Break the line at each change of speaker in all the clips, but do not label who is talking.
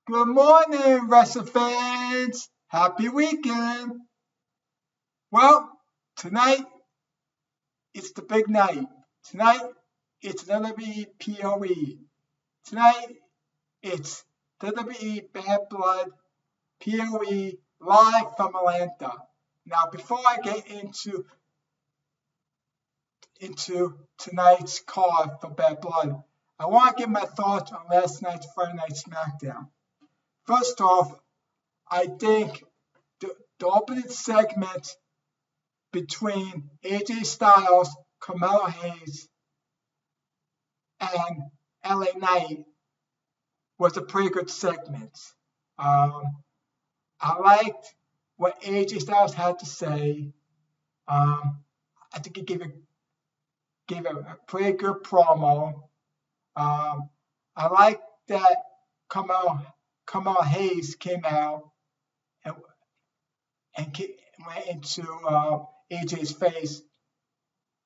Good morning, wrestling fans. Happy weekend. Well, tonight it's the big night. Tonight it's WWE POE. Tonight it's WWE Bad Blood POE live from Atlanta. Now, before I get into tonight's card for Bad Blood, I want to give my thoughts on last night's Friday Night Smackdown. First off, I think the opening segment between AJ Styles, Carmelo Hayes, and LA Knight was a pretty good segment. I liked what AJ Styles had to say. I think he gave a pretty good promo. I like that Carmelo Hayes came out and went into AJ's face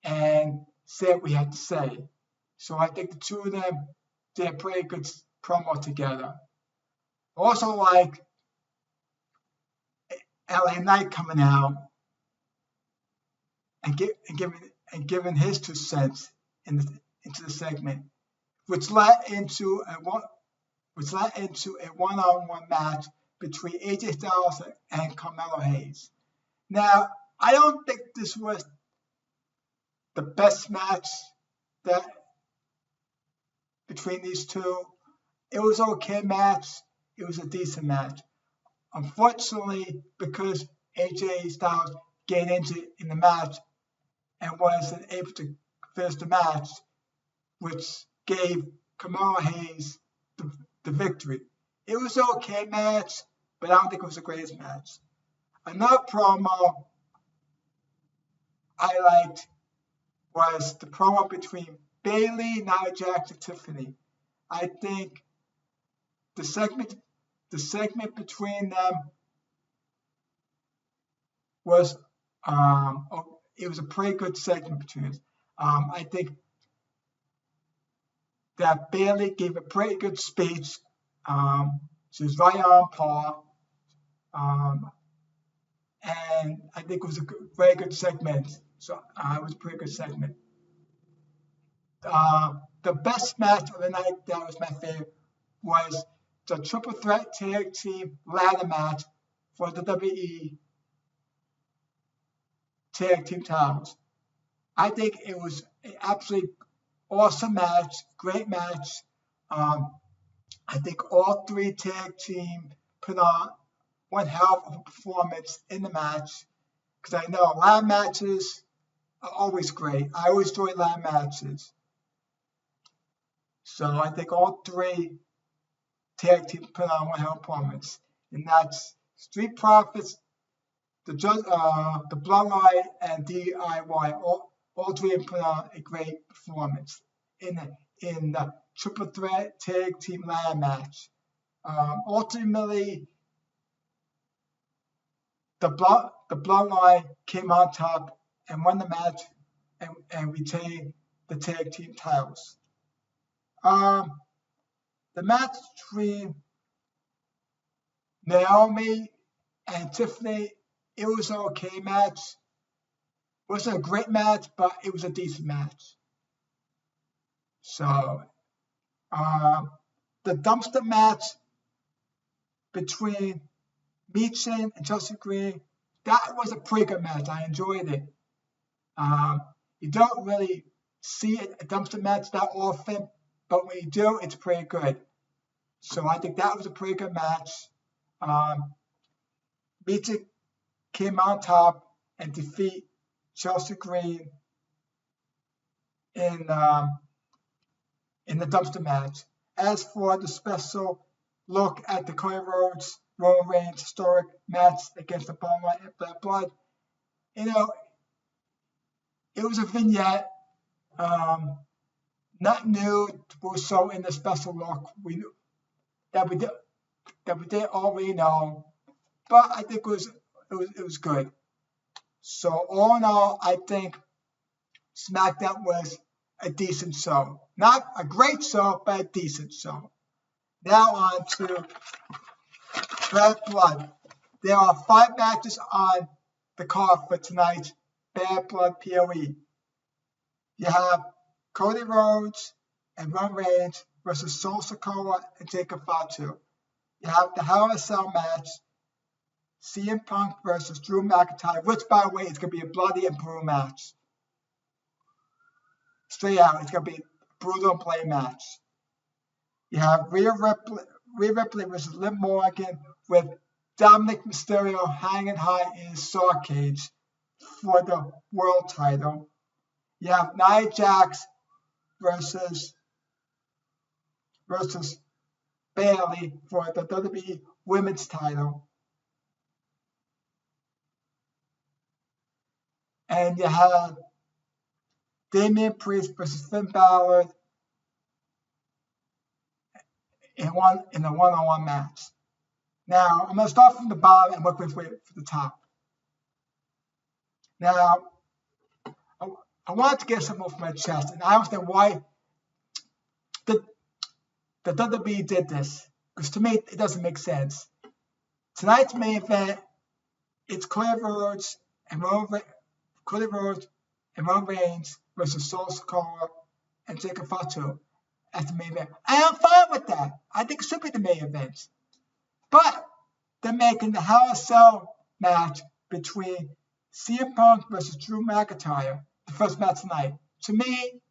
and said what he had to say. So I think the two of them did a pretty good promo together. I also like LA Knight coming out and giving his 2 cents into the segment, which led into a one-on-one match between AJ Styles and Carmelo Hayes. Now, I don't think this was the best match that between these two. It was an okay match. It was a decent match. Unfortunately, because AJ Styles get in the match and wasn't able to finish the match, which gave Carmelo Hayes the victory. It was an okay match, but I don't think it was the greatest match. Another promo I liked was the promo between Bayley, Nia Jax, and Tiffany. I think the segment between them was it was a pretty good segment between us. I think that Bayley gave a pretty good speech. She was right on par. And I think it was a very good segment. So it was a pretty good segment. The best match of the night that was my favorite was the triple threat tag team ladder match for the WWE tag team titles. I think it was an absolutely awesome match, great match. I think all 3 tag team put on one hell of a performance in the match, because I know ladder matches are always great. I always enjoy ladder matches. So I think all 3 tag teams put on one hell of a performance, and that's Street Profits, the Bloodline, and DIY. All 3 have put on a great performance in the triple threat tag team ladder match. Ultimately, the Bloodline came on top and won the match and retained the tag team titles. The match between Naomi and Tiffany, it was an okay match. It wasn't a great match, but it was a decent match. So, the dumpster match between Michin and Chelsea Green, that was a pretty good match. I enjoyed it. You don't really see a dumpster match that often, but when you do, it's pretty good. So I think that was a pretty good match. Michin came on top and defeat Chelsea Green in the dumpster match. As for the special look at the Cody Rhodes Roman Reigns historic match against the Bloodline and Bad Blood, it was a vignette. Not new, was so in the special look. We knew that we did already know, but I think it was good. So all in all, I think SmackDown was a decent show. Not a great show, but a decent show. Now on to Bad Blood. There are 5 matches on the card for tonight's Bad Blood PoE. You have Cody Rhodes and Roman Reigns versus Sol Sikoa and Jacob Fatu. You have the Hell in a Cell match, CM Punk versus Drew McIntyre, which, by the way, is going to be a bloody and brutal match. Straight out, it's going to be a brutal and bloody match. You have Rhea Ripley versus Liv Morgan with Dominic Mysterio hanging high in his saw cage for the world title. You have Nia Jax versus Bayley for the WWE Women's title. And you have Damian Priest versus Finn Balor in a one-on-one match. Now, I'm going to start from the bottom and work my way to the top. Now, I wanted to get something off my chest, and I understand why the WWE did this, because to me, it doesn't make sense. Tonight's main event, it's Cody Rhodes and Roman Reigns versus Sol Sikoa and Jacob Fatu as the main event. I am fine with that. I think it should be the main event. But they're making the Hell in a Cell match between CM Punk versus Drew McIntyre, the first match tonight. To me,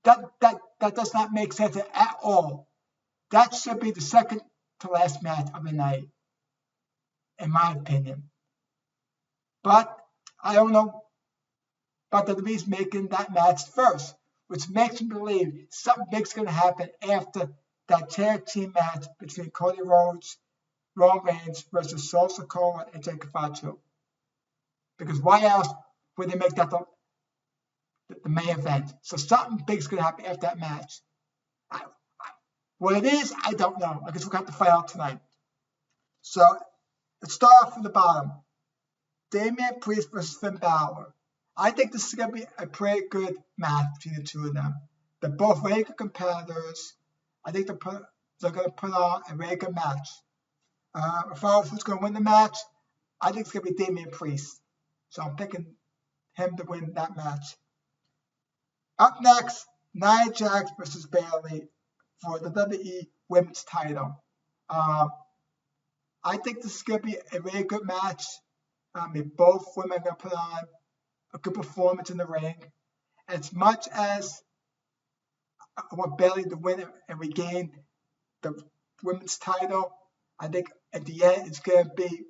that does not make sense at all. That should be the second to last match of the night, in my opinion. But I don't know. But the WWE's making that match first, which makes me believe something big's going to happen after that tag team match between Cody Rhodes, Roman Reigns versus Sol Sikoa and Jacob Fatu. Because why else would they make that the main event? So something big's going to happen after that match. What it is, I don't know. I guess we're going to have to find out tonight. So let's start off from the bottom. Damian Priest versus Finn Balor. I think this is going to be a pretty good match between the two of them. They're both very good competitors. I think they're going to put on a very good match. As far as who's going to win the match, I think it's going to be Damian Priest. So I'm picking him to win that match. Up next, Nia Jax versus Bayley for the WWE Women's title. I think this is going to be a very good match. Both women are going to put on a good performance in the ring. As much as I want Bayley to win and regain the women's title, I think at the end it's going to be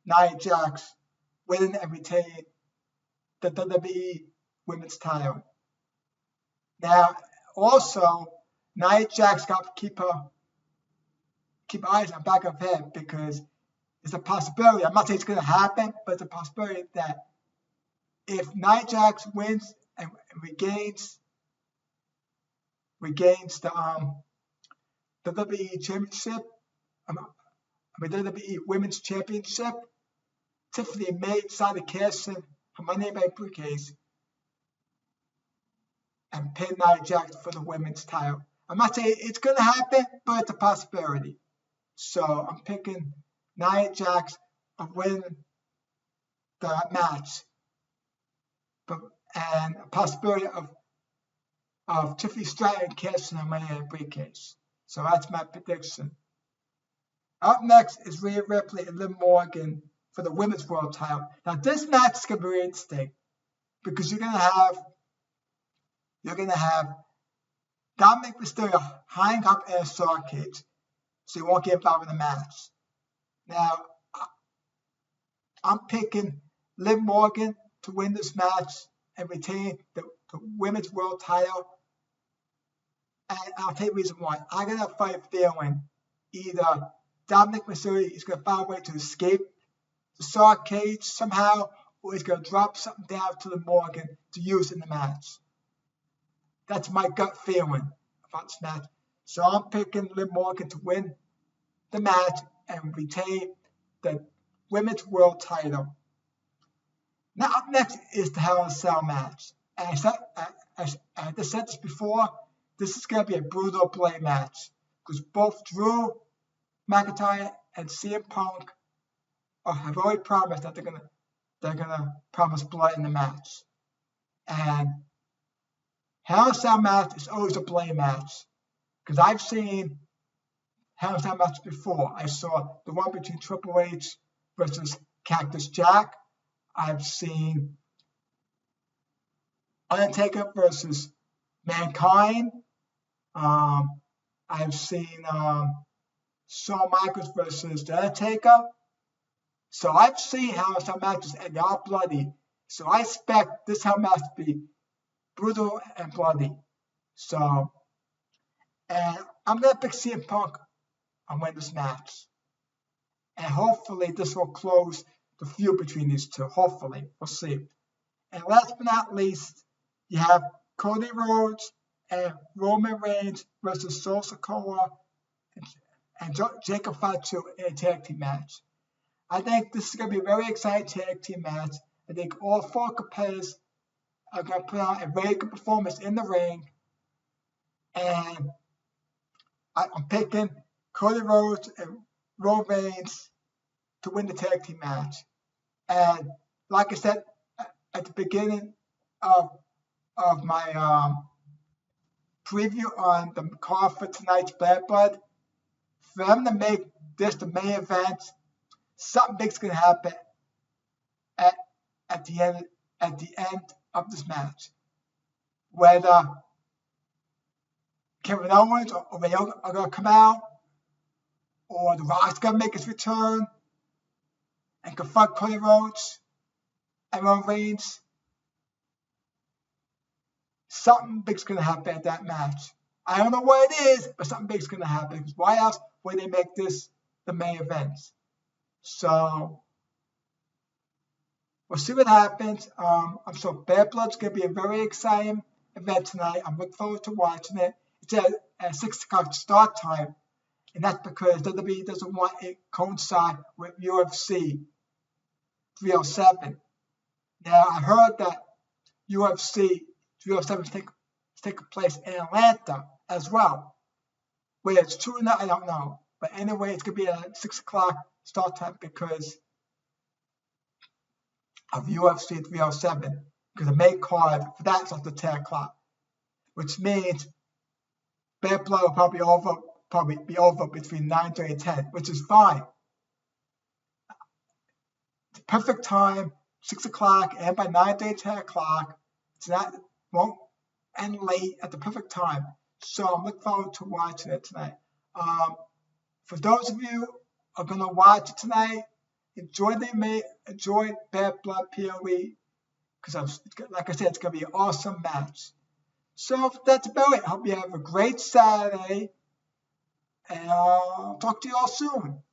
Nia Jax winning and retaining the WWE Women's title. Now, also, Nia Jax got to keep eyes on the back of her head, because it's a possibility. I'm not saying it's going to happen, but it's a possibility that if Nia Jax wins and regains the WWE Championship, WWE Women's Championship, Tiffany may decide to cash in her Money in the Bank briefcase and pin Nia Jax for the women's title. I'm not saying it's going to happen, but it's a possibility. So I'm picking Nia Jax to win the match, and a possibility of Tiffany Stratton cashing her Money in the briefcase. So that's my prediction. Up next is Rhea Ripley and Liv Morgan for the Women's World title. Now this match is going to be really interesting, because you're going to have Dominic Mysterio hanging up in a saw cage, so he won't get involved in the match. Now, I'm picking Liv Morgan to win this match and retain the Women's World title. And I'll tell you the reason why. I got a funny feeling either Dominic Mysterio is going to find a way to escape the saw cage somehow, or he's going to drop something down to Liv Morgan to use in the match. That's my gut feeling about this match. So I'm picking Liv Morgan to win the match and retain the Women's World title. Now up next is the Hell in a Cell match. And I just said this before, this is going to be a brutal play match. because both Drew McIntyre and CM Punk have already promised that they're gonna promise blood in the match. And Hell in a Cell match is always a bloody match, because I've seen Hell in a Cell match before. I saw the one between Triple H versus Cactus Jack. I've seen Undertaker versus Mankind. I've seen Shawn Michaels versus The Undertaker. So I've seen Hell in a Cell matches and they are bloody. So I expect this Hell match to be brutal and bloody. So, and I'm going to pick CM Punk and win this match. And hopefully this will close the feud between these two. Hopefully. We'll see. And last but not least, you have Cody Rhodes and Roman Reigns versus Solo Sikoa and Jacob Fatu in a tag team match. I think this is going to be a very exciting tag team match. I think all four competitors are going to put on a very good performance in the ring. And I'm picking Cody Rhodes and Roman Reigns to win the tag team match. And like I said at the beginning of my preview on the card for tonight's Bad Blood, for them to make this the main event, something big's going to happen at the end of this match. Whether Kevin Owens or Ray are going to come out, or The Rock's going to make his return and confront Cody Rhodes and Roman Reigns, something big's going to happen at that match. I don't know what it is, but something big's going to happen. Because why else would they make this the main event? So we'll see what happens. I'm sure Bad Blood's going to be a very exciting event tonight. I'm looking forward to watching it. It's at 6 o'clock start time, and that's because WWE doesn't want it to coincide with UFC 307. Now, I heard that UFC 307 is taking place in Atlanta as well. Whether it's true or not, I don't know. But anyway, it's going to be at 6 o'clock start time because of UFC 307. Because the main card for that is after 10 o'clock. Which means Bad Blood will probably be over between 9:30 and 10, which is fine. The perfect time, 6 o'clock, and by 9:30, 10 o'clock. Won't end late at the perfect time. So I'm looking forward to watching it tonight. For those of you who are going to watch it tonight, enjoy Bad Blood POE, because like I said, it's going to be an awesome match. So that's about it. I hope you have a great Saturday, and I'll talk to you all soon.